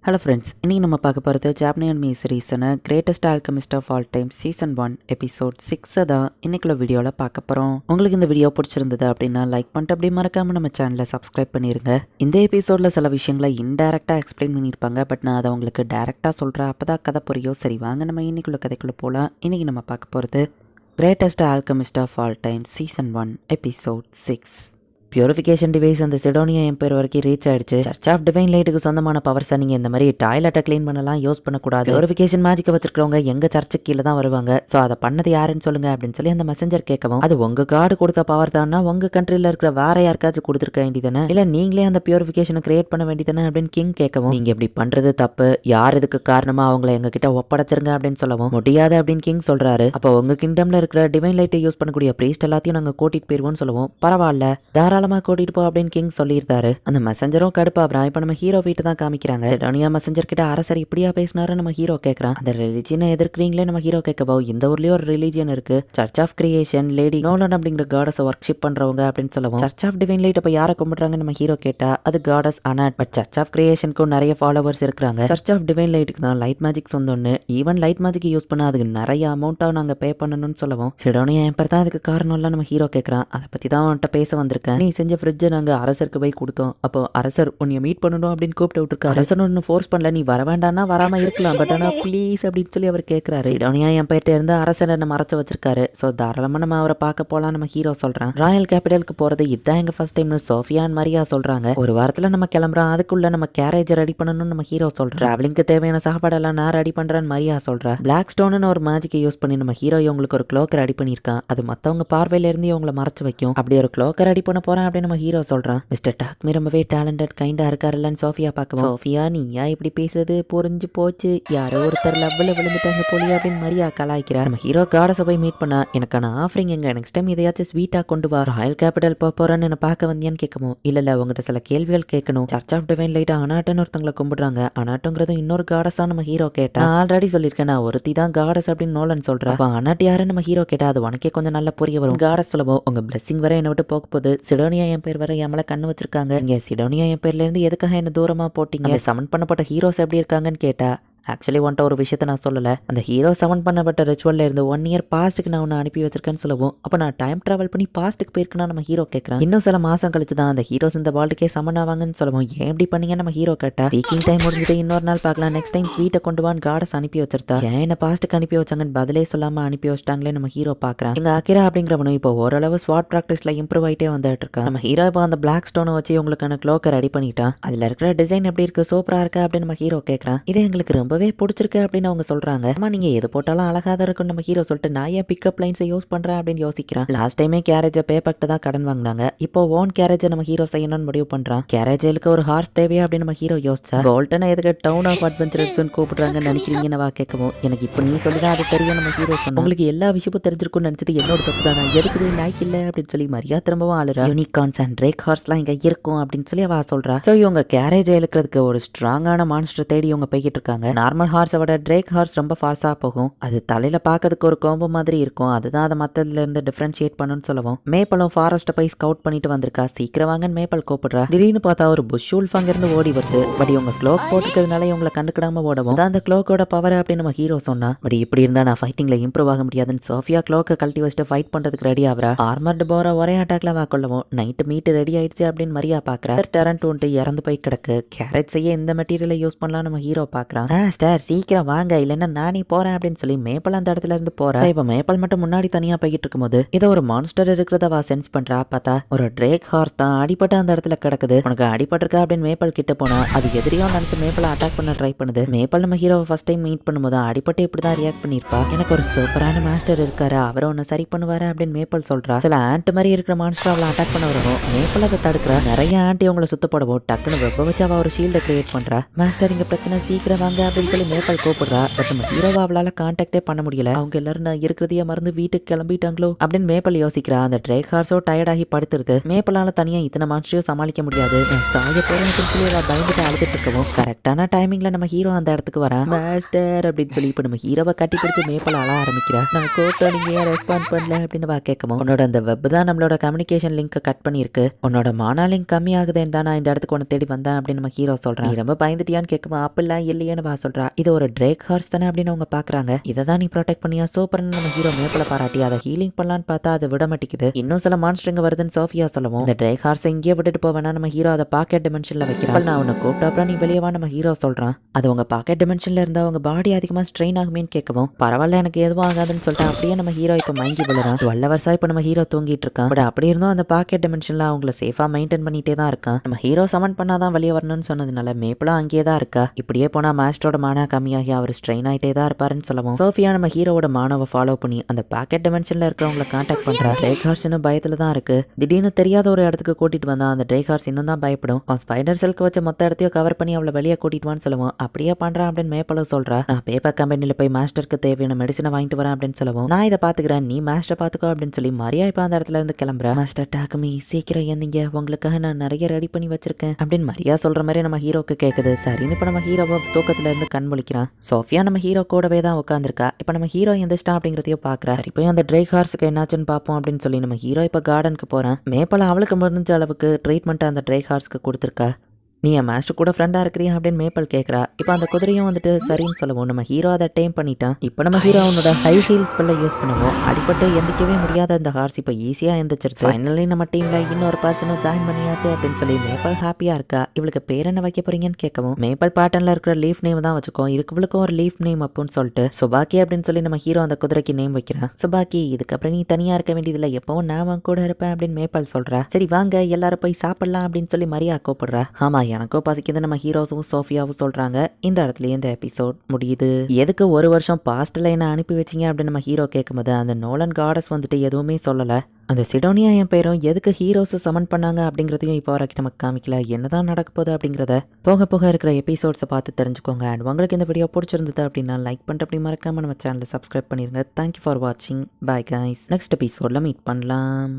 Hello friends, இன்றைக்கி நம்ம பார்க்க போகிறது ஜாப்பனியன் மீ சீரீஸான greatest alchemist of all time season 1 episode 6 தான் இன்னைக்குள்ள வீடியோவில் பார்க்க போகிறோம். உங்களுக்கு இந்த வீடியோ பிடிச்சிருந்தது அப்படின்னா லைக் பண்ணிட்டு அப்படியே மறக்காமல் நம்ம சேனலை சப்ஸ்கிரைப் பண்ணிடுங்க. இந்த எபிசோடில் சில விஷயங்களை இன்டெரக்டாக எக்ஸ்பிளைன் பண்ணியிருப்பாங்க, பட் நான் அதை உங்களுக்கு டேரெக்டாக சொல்கிறேன், அப்போ தான் கதை புரியும். சரி வாங்க நம்ம இன்னைக்குள்ள கதைக்குள்ளே போகலாம். இன்றைக்கி நம்ம பார்க்க போகிறது greatest alchemist of all time season 1 episode 6. Purification device அந்த சிடோனியா எம்பையர் வரைக்கும் ரீச் ஆயிடுச்சு. சர்ச் ஆஃப் டிவைன் லைட்டுக்கு சொந்தமான பவர்ஸை நீங்கள் இந்த மாதிரி டாய்லெட்டை க்ளீன் பண்ணலாம் யூஸ் பண்ணக்கூடாது. பியூரிஃபிகேஷன் மேஜிக்கை வச்சிருக்கவங்க எங்கள் சர்ச்சுக்கு கீழே தான் வருவாங்க. ஸோ அதை பண்ணது யாருன்னு சொல்லுங்க அப்படின்னு சொல்லி அந்த மெசஞ்சர் கேட்கவும், அது உங்கள் கார்டு கொடுத்த பவர் தானா, உங்கள் கண்ட்ரியில் இருக்கிற வேற யாருக்காச்சும் கொடுத்துருக்க வேண்டியதானே, இல்லை நீங்களே அந்த பியூரிஃபிகேஷனை கிரியேட் பண்ண வேண்டியதானே அப்படின்னு கிங் கேட்கவும், நீங்கள் இப்படி பண்ணுறது தப்பு, யார் இதுக்கு காரணமா அவங்கள எங்ககிட்ட ஒப்படைச்சிருங்க அப்படின்னு சொல்லவும், முடியாது அப்படின்னு கிங் சொல்றாரு. அப்போ உங்க கிங்டம்ல இருக்கிற டிவைன் லைட்டை யூஸ் பண்ணக்கூடிய பிரீஸ்ட் எல்லாத்தையும் நாங்கள் கூட்டிட்டு போயிருவோம்னு சொல்லவும், பரவாயில்ல தாராளமா கூட்டிட்டு போ அப்படின்னு கிங் சொல்லியிருந்தாரு. அந்த மெசஞ்சரும் கடுப்பாகிறான். இப்ப நம்ம ஹீரோ வீட்டு தான் காமிக்கிறாங்க. சிடோனியா மெசஞ்சர் கிட்ட அரசர் இப்படியா பேசினாரு நம்ம ஹீரோ கேட்கறான். அந்த ரிலிஜியனை எதிர்க்கிறீங்களே நம்ம ஹீரோ கேட்கவோ, இந்த ஊர்லயே ஒரு ரிலிஜியன் இருக்கு, church of creation lady Nolan அப்படிங்கிற காடஸ் ஒர்க்ஷிப் பண்றவங்க அப்படின்னு சொல்லவும், சர்ச் ஆஃப் டிவைன் லைட் இப்ப யாரை கும்பிடுறாங்க நம்ம ஹீரோ கேட்டா அது காடஸ் அனாட். பட் சர்ச் ஆஃப் கிரியேஷனுக்கும் நிறைய ஃபாலோவர்ஸ் இருக்காங்க. சர்ச் ஆஃப் டிவைன் லைட்டுக்கு தான் லைட் மேஜிக் சொந்தம்னு, ஈவன் லைட் மேஜிக் யூஸ் பண்ண அதுக்கு நிறைய அமௌண்ட்டா நாங்க பே பண்ணணும்னு சொல்லவும், சிடோனியா எம்பர் தான் அதுக்கு காரணம் இல்ல நம்ம ஹீரோ கேட்கறான். அதை பத்தி தான் அவன்கிட்ட பேச வந்திருக்கேன். நீ செஞ்ச ஃப்ரிட்ஜை நாங்க அரசருக்கு போய் கொடுத்தோம், அப்போ அரசர் உன்னை மீட் பண்ணணும் அப்படின்னு கூப்பிட்டு விட்டுருக்காரு. அரசர் ஒன்னு ஃபோர்ஸ் பண்ணல, நீ வர வேண்டாம்னா வராம இருக்கலாம், பட் ஆனா ப்ளீஸ் அப்படின்னு சொல்லி அவர் கேட்கிறாரு. சிடோனியா எம்பையர்ட்ட இருந்து அரசர் என்ன மறைச்சு வச்சிருக்காரு. ஸோ தாராளமா நம்ம அவரை பார்க்க போலாம் நம்ம ஹீரோ சொல்றான். ராயல் கேபிட்டலுக்கு போறது இதுதான் எங்க ஃபர்ஸ்ட் டைம்னு சோஃபியான் மரியா சொல்றாங்க. ஒரு வாரத்துல நம்ம கிளம்புறோம், அதுக்குள்ள நம்ம கேரேஜ் ரெடி பண்ணணும்னு நம்ம ஹீரோ சொல்றோம். டிராவலிங்க்கு தேவையான சாப்பாடெல்லாம் நான் ரெடி பண்றேன்னு மரியா சொல்றா. பிளாக் ஸ்டோன்னு ஒரு மேஜிக்கை யூஸ் பண்ணி நம்ம ஹீரோ இவங்களுக்கு ஒரு க்ளோக் ரெடி பண்ணியிருக்கான். அது மத்தவங்க பார்வையில இருந்து இவங்களை மறைச்சு வைக்கும். அப்படி ஒரு க்ளோக் ரெடி பண்ண போறேன் அப்படின்னு நம்ம ஹீரோ சொல்றான். மிஸ்டர் டாக்மி ரொம்பவே டேலண்டட் கைண்டா இருக்காருல்லன்னு சோஃபியா பார்க்கவும், சோஃபியா நீ ஏன் இப்படி பேசுறது, புரிஞ்சு போச்சு, யாரோ ஒருத்தர் லவ்ல விழுந்துட்டாங்க போலியா அப்படின்னு மரியா கலாய்க்கிறார். நம்ம ஹீரோ காடஸை போய் மீட் பண்ணா, எனக்கான ஆஃபரிங் எங்க, நெக்ஸ்ட் டைம் இதையாச்சும் ஸ்வீட்டா கொண்டு வா, ராயல் கேபிட்டல் போறேன்னு என்ன பார்க்க வந்தியான்னு கேட்கவும், இல்ல உங்ககிட்ட சில கேள்விகள் கேட்கணும். சர்ச் ஆஃப் டிவைன் லைட் அனாட்டன்னு ஒருத்தங்களை கும்பிடுறாங்க, அனாட்டுங்கிறது இன்னொரு காடஸா நம்ம ஹீரோ கேட்டா. ஆல்ரெடி சொல்லியிருக்கேன் நான் ஒருத்தி தான் காடஸ் அப்படின்னு நோலன் சொல்றா. அப்ப அனாட் யாருன்னு நம்ம ஹீரோ கேட்டா அது உனக்கே கொஞ்சம் நல்லா புரிய வரும். காடஸ் சொல்லவும், உங்க பிளெஸிங் வர என்னை விட்டு போக போகுது, சிடோனியா என் பேர் வர என் மேல கண்ணு வச்சிருக்காங்க, இங்க சிடோனியா என் பேர்ல இருந்து எதுக்காக என்ன தூரமா போட்டீங்க, சமன் பண்ணப்பட்ட ஹீரோஸ் எப்படி இருக்காங்கன்னு கேட்டா, ஆக்சுவலி ஒன்ட்ட ஒரு விஷயத்த நான் சொல்லலை, அந்த ஹீரோ சமன் பண்ணப்பட்ட ரிச்சுவல்ல இருந்து 1 இயர் பாஸ்ட்டுக்கு நான் ஒன்று அனுப்பி வச்சிருக்கேன்னு சொல்லவும், அப்போ நான் டைம் ட்ராவல் பண்ணி பாஸ்ட்டுக்கு போயிருக்கேன்னா நம்ம ஹீரோ கேட்குறான். இன்னும் சில மாதம் கழிச்சு தான் அந்த ஹீரோஸ் இந்த வேர்ல்டுக்கே சமன் ஆவாங்கன்னு சொல்லவும், ஏன் இப்படி பண்ணீங்க நம்ம ஹீரோ கேட்டா, ஸ்பீக்கிங் டைம் முடிஞ்சுட்டு இன்னொரு நாள் பார்க்கலாம், நெக்ஸ்ட் டைம் ஸ்வீட்டை கொண்டு வான்னு காடஸ் அனுப்பி வச்சிருந்தா, ஏன் என்ன பாஸ்ட்டுக்கு அனுப்பி வச்சாங்கன்னு பதிலே சொல்லாமல் அனுப்பி வச்சிட்டாங்களே நம்ம ஹீரோ பார்க்குறான். எங்க அகிரா அப்படிங்கிறவனும் இப்போ ஓரளவு ஸ்வாட் ப்ராக்டிஸ்ல இம்ப்ரூவ் ஆகிட்டே வந்துட்டு இருக்கான். நம்ம ஹீரோ இப்போ அந்த பிளாக் ஸ்டோனை வச்சு உங்களுக்கான க்ளோக்கை ரெடி பண்ணிட்டான், அதில் இருக்கிற டிசைன் எப்படி இருக்கு, சூப்பராக இருக்கா அப்படின்னு நம்ம ஹீரோ கேட்குறான். இது எங்களுக்கு ரொம்பவே பிடிச்சிருக்கு அப்படின்னு அவங்க சொல்றாங்க. அம்மா நீங்க எது போட்டாலும் அழகா தான் இருக்கும் நம்ம ஹீரோ சொல்லிட்டு, நான் ஏன் பிக்கப் லைன்ஸை யூஸ் பண்றேன் அப்படின்னு யோசிக்கிறான். லாஸ்ட் டைமே கேரேஜை பேப்பர்ட்ட தான் கடன் வாங்கினாங்க, இப்போ ஓன் கேரேஜை நம்ம ஹீரோ செய்யணும்னு முடிவு பண்றான். கேரேஜலுக்கு ஒரு ஹார்ஸ் தேவையா அப்படின்னு நம்ம ஹீரோ யோசிச்சா, கோல்டனை எதுக்கு டவுன் ஆஃப் அட்வென்ச்சர்ஸ் கூப்பிடுறாங்கன்னு நினைக்கிறீங்கன்னு வா கேட்கவும், எனக்கு இப்போ நீ சொல்லிதான் அது தெரியும் நம்ம ஹீரோ சொன்னா. உங்களுக்கு எல்லா விஷயமும் தெரிஞ்சிருக்கும்னு நினைச்சது என்னோட தப்பு தான், நான் எதுக்குது நாய்க்கு இல்லை அப்படின்னு சொல்லி மரியா திரும்பவும் ஆளுறா. யூனிகார்ன்ஸ் அண்ட் ட்ரேக் ஹார்ஸ்லாம் இங்க இருக்கும் அப்படின்னு சொல்லி அவ சொல்றா. ஸோ இவங்க கேரேஜை இழுக்கிறதுக்கு ஒரு ஸ்ட்ராங்கான மான்ஸ்டர் தேடி இவங்க போய்கிட்டு இருக்காங்க. நார்மல் ஹார்ஸை விட ட்ரேக் ஹார்ஸ் ரொம்ப ஃபாஸ்டா போகும், அது தலையில பார்க்கறதுக்கு ஒரு கோம்பு மாதிரி இருக்கும், அதுதான் அதை மத்ததுல இருந்து டிஃபரன்ஷியேட் பண்ணுன்னு சொல்லவும், மேப்பலும் ஃபாரஸ்ட்டை போய் ஸ்கவுட் பண்ணிட்டு வந்திருக்கா, சீக்கிரம் வாங்கன்னு மேப்பல் கூப்பிடுறா. திடீர்னு பார்த்தா ஒரு புஷ் உல்ஃப் அங்கிருந்து ஓடி வருது. பட் இவங்க க்ளோக் போட்டுக்கிறதுனால இவங்களை கண்டுக்கிடாம ஓடவும், அந்த க்ளோக்கோட பவர் அப்படின்னு நம்ம ஹீரோ சொன்னா. பட் இப்படி இருந்தா நான் ஃபைட்டிங்ல இம்ப்ரூவ் ஆக முடியாதுன்னு சோஃபியா க்ளோக்கை கழட்டி வச்சுட்டு ஃபைட் பண்றதுக்கு ரெடி ஆகிறா. ஆர்மர்டு போற ஒரே அட்டாக்ல வாக்கொள்ளவும், நைட்டு மீட் ரெடி ஆயிடுச்சு அப்படின்னு மரியா பாக்குறா. டெரண்ட் வந்துட்டு இறந்து போய் கிடக்கு, கேரட் செய்ய இந்த மெட்டீரியலை யூஸ் பண்ணலாம் நம்ம ஹீரோ பாக்குறான். ஸ்டார் சீக்கிரம் வாங்க இல்லைன்னா நானே போறேன் அப்படின்னு சொல்லி மேப்பல் அந்த இடத்துல இருந்து போறா. இப்ப மேப்பல் மட்டும் முன்னாடி தனியா போய்கிட்டு இருக்கும்போது இதை ஒரு மான்ஸ்டர் இருக்கிறதவா சென்ஸ் பண்றா. பார்த்தா ஒரு ட்ரேக் ஹார்ஸ் தான் அடிபட்டு அந்த இடத்துல கிடக்குது. உனக்கு அடிபட்டிருக்கா அப்படின்னு மேப்பல் கிட்ட போனா, அது எதிரியா நினைச்சு மேப்பல் அட்டாக் பண்ண ட்ரை பண்ணுது. மேப்பல் நம்ம ஹீரோவை ஃபர்ஸ்ட் டைம் மீட் பண்ணும்போது அடிபட்டு இப்படிதான் ரியாக்ட் பண்ணிருப்பா. எனக்கு ஒரு சூப்பரான மாஸ்டர் இருக்காரு, அவரை ஒன்னு சரி பண்ணுவாரு அப்படின்னு மேப்பல் சொல்றா. சில ஆண்ட் மாதிரி இருக்கிற மான்ஸ்டர் அவளை அட்டாக் பண்ண வரவும் மேப்பல் அதை தடுக்கிறா. நிறைய ஆண்டி அவங்களை சுத்த போடவும் டக்குன்னு வெப்ப வச்சு அவ ஒரு ஷீல்டை கிரியேட் பண்றா. மாஸ்டர் இங்க பிரச்சனை, சீக்கிரம் வாங்க அப்படின்னு அப்படின்னு சொல்லி மேப்பல் கூப்பிடுறா. பட் நம்ம ஹீரோவா அவளால கான்டாக்டே பண்ண முடியல. அவங்க எல்லாரும் நான் இருக்கிறதையே மறந்து வீட்டுக்கு கிளம்பிட்டாங்களோ அப்படின்னு மேப்பல் யோசிக்கிறா. அந்த ட்ரேக் ஹார்ஸோ டயர்டாகி படுத்துருது. மேப்பலால தனியா இத்தனை மான்ஸ்டரையும் சமாளிக்க முடியாது. நான் சாய போறேன் அப்படின்னு சொல்லி அவ பயந்துட்டு அழுதுட்டு இருக்கவும் கரெக்டான டைமிங்ல நம்ம ஹீரோ அந்த இடத்துக்கு வரா. மாஸ்டர் அப்படின்னு சொல்லி இப்ப நம்ம ஹீரோவை கட்டி பிடிச்சு மேப்பல் அழ ஆரம்பிக்கிறா. நான் கூப்பிட்டா நீங்க ஏன் ரெஸ்பாண்ட் பண்ணல அப்படின்னு வா கேட்கவும் உன்னோட அந்த வெப் தான் நம்மளோட கம்யூனிகேஷன் லிங்க் கட் பண்ணிருக்கு. உன்னோட மானா லிங்க் கம்மி ஆகுதுன்னு தான் நான் இந்த இடத்துக்கு உன்னை தேடி வந்தேன் அப்படின்னு நம்ம ஹீரோ சொல்றான். நீ ரொம்ப பயந்துட்டியான்னு கேட்கவும் அப்பெல்லாம் இல்லையேன்னு வா சொல்றா. இது ஒரு ட்ரேக் ஹார்ஸ் தானே அப்படின்னு அவங்க பாக்குறாங்க. இதை தான் நீ ப்ரொடெக்ட் பண்ணியா சூப்பர்னு நம்ம ஹீரோ மேப்பல பாராட்டி அதை ஹீலிங் பண்ணலான்னு பார்த்தா அதை விட மாட்டேங்குது. இன்னும் சில மான்ஸ்டருங்க வருதுன்னு சோஃபியா சொல்லவும் இந்த ட்ரேக் ஹார்ஸ் இங்கேயே விட்டுட்டு போவேனா நம்ம ஹீரோ அதை பாக்கெட் டிமென்ஷன்ல வைக்கிறான். நான் உன்னை கூப்பிட்டப்பறம் நீ வெளியவா நம்ம ஹீரோ சொல்றான். அது உங்க பாக்கெட் டிமென்ஷன்ல இருந்தா உங்க பாடி அதிகமா ஸ்ட்ரெயின் ஆகுமேன்னு கேட்கவும் பரவாயில்ல எனக்கு எதுவும் ஆகாதுன்னு சொல்லிட்டு அப்படியே நம்ம ஹீரோ இப்போ மயங்கி விழுறான். 12 hours இப்போ நம்ம ஹீரோ தூங்கிட்டு இருக்கான். பட் அப்படி இருந்தும் அந்த பாக்கெட் டிமென்ஷன்ல அவங்கள சேஃபா மெயின்டைன் பண்ணிட்டே தான் இருக்கான். நம்ம ஹீரோ சமன் பண்ணாதான் வெளியே வரணும்னு சொன்னதுனால மேப்பலும் அங்கேயே தான் இருக்கா. இப்படியே போனா மாஸ்டரோட மானா கம்மியாகி அவர் ஸ்ட்ரெயின் ஆயிட்டே தான் இருப்பாருன்னு சொல்லவும் சோஃபியா நம்ம ஹீரோவோட மானவை ஃபாலோ பண்ணி அந்த பாக்கெட் டிமென்ஷன்ல இருக்கிறவங்கள கான்டாக்ட் பண்றா. ட்ரேக் ஹார்ஸ் இன்னும் பயத்துல தான் இருக்கு. திடீர்னு தெரியாத ஒரு இடத்துக்கு கூட்டிட்டு வந்தா அந்த ட்ரேக் ஹார்ஸ் இன்னும் தான் பயப்படும். ஸ்பைடர் செல்க்கு வச்ச மொத்த இடத்தையும் கவர் பண்ணி அவளை வெளியே கூட்டிட்டு வான்னு சொல்லுவோம். அப்படியே பண்றான் அப்படின்னு மேப்பலும் சொல்றா. நான் பேப்பர் கம்பெனில போய் மாஸ்டருக்கு தேவையான மெடிசனை வாங்கிட்டு வரேன் அப்படின்னு சொல்லவும் நான் இதை பாத்துக்கிறேன் நீ மாஸ்டர் பாத்துக்கோ அப்படின்னு சொல்லி மரியா இப்ப அந்த இடத்துல இருந்து கிளம்புறா. மாஸ்டர் டாக்குமி சீக்கிரம் எந்தீங்க உங்களுக்காக நான் நிறைய ரெடி பண்ணி வச்சிருக்கேன் அப்படின்னு மரியா சொல்ற மாதிரி நம்ம ஹீரோக்கு கேக்குது. சரின்னு இப்ப நம்ம ஹீரோவை தூக்கத்துல இருந்து கண் முழிக்கிறான். சோஃபியா நம்ம ஹீரோ கூடவே தான் உட்காந்துருக்கா. இப்ப நம்ம ஹீரோ எந்திரிச்சிட்டா அப்படிங்கறதையும் பாக்குறா. சரி போய் அந்த ட்ரேக் ஹார்ஸுக்கு என்னாச்சுன்னு பாப்போம் அப்படின்னு சொல்லி நம்ம ஹீரோ இப்ப கார்டனுக்கு போறான். மேப்பல அவளுக்கு முடிஞ்ச அளவுக்கு ட்ரீட்மெண்ட் அந்த ட்ரேக் ஹார்ஸ்க்கு கொடுத்துருக்கா. நீ என் மாஸ்டர் கூட ஃப்ரெண்டா இருக்கிறியா அப்படின்னு மேப்பல் கேட்கறா. இப்போ அந்த குதிரையும் வந்துட்டு சரின்னு சொல்லவும் நம்ம ஹீரோ அதை டைம் பண்ணிட்டான். இப்போ நம்ம ஹீரோ அவனோட ஹை ஹீல்ஸ் ஸ்பெல்ல யூஸ் பண்ணுவோம். அடிப்பட்டு எந்திக்கவே முடியாத அந்த ஹார்ஸ் இப்போ ஈஸியா எந்திரிச்சிருது. ஃபைனலி நம்ம டீம்ல இன்னொரு பர்சனும் ஜாயின் பண்ணியாச்சு அப்படின்னு சொல்லி மேப்பல் ஹாப்பியா இருக்கா. இவளுக்கு பேர் என்ன வைக்க போறீங்கன்னு கேட்கவும் மேப்பல் பேட்டர்ன்ல இருக்கிற லீஃப் நேம் தான் வச்சுக்கோ. இவளுக்கும் ஒரு லீஃப் நேம் அப்படின்னு சொல்லிட்டு சுபாக்கி அப்படின்னு சொல்லி நம்ம ஹீரோ அந்த குதிரைக்கு நேம் வைக்கிறான். சுபாக்கி இதுக்கப்புறம் நீ தனியா இருக்க வேண்டியதில்லை எப்பவும் நான் கூட இருப்பேன் அப்படின்னு மேப்பல் சொல்றா. சரி வாங்க எல்லாரும் போய் சாப்பிடலாம் அப்படின்னு சொல்லி மரியா கூப்பிடுறா. ஆமா எனக்கும் பசிக்குது நம்ம ஹீரோஸும் சோஃபியாவும் சொல்றாங்க. இந்த இடத்துல இந்த எபிசோட் முடியுது. எதுக்கு ஒரு வருஷம் பாஸ்ட்ல என்ன அனுப்பி வச்சிங்க அப்படின்னு நம்ம ஹீரோ கேட்கும்போது அந்த நோலன் காடஸ் வந்துட்டு எதுவுமே சொல்லல. அந்த சிடோனியா என் பேரும் எதுக்கு ஹீரோஸ் சமன் பண்ணாங்க அப்படிங்கிறதையும் இப்போ வரைக்கும் நமக்கு காமிக்கல. என்னதான் நடக்க போகுது அப்படிங்கிறத போக போக இருக்கிற எபிசோட்ஸை பார்த்து தெரிஞ்சுக்கோங்க. அண்ட் உங்களுக்கு இந்த வீடியோ பிடிச்சிருந்தது அப்படின்னா லைக் பண்ணிட்டு அப்படி மறக்காம நம்ம சேனலை சப்ஸ்கிரைப் பண்ணிருங்க. தேங்க்யூ ஃபார் வாட்சிங். Bye guys. நெக்ஸ்ட் எபிசோட்ல மீட் பண்ணலாம்.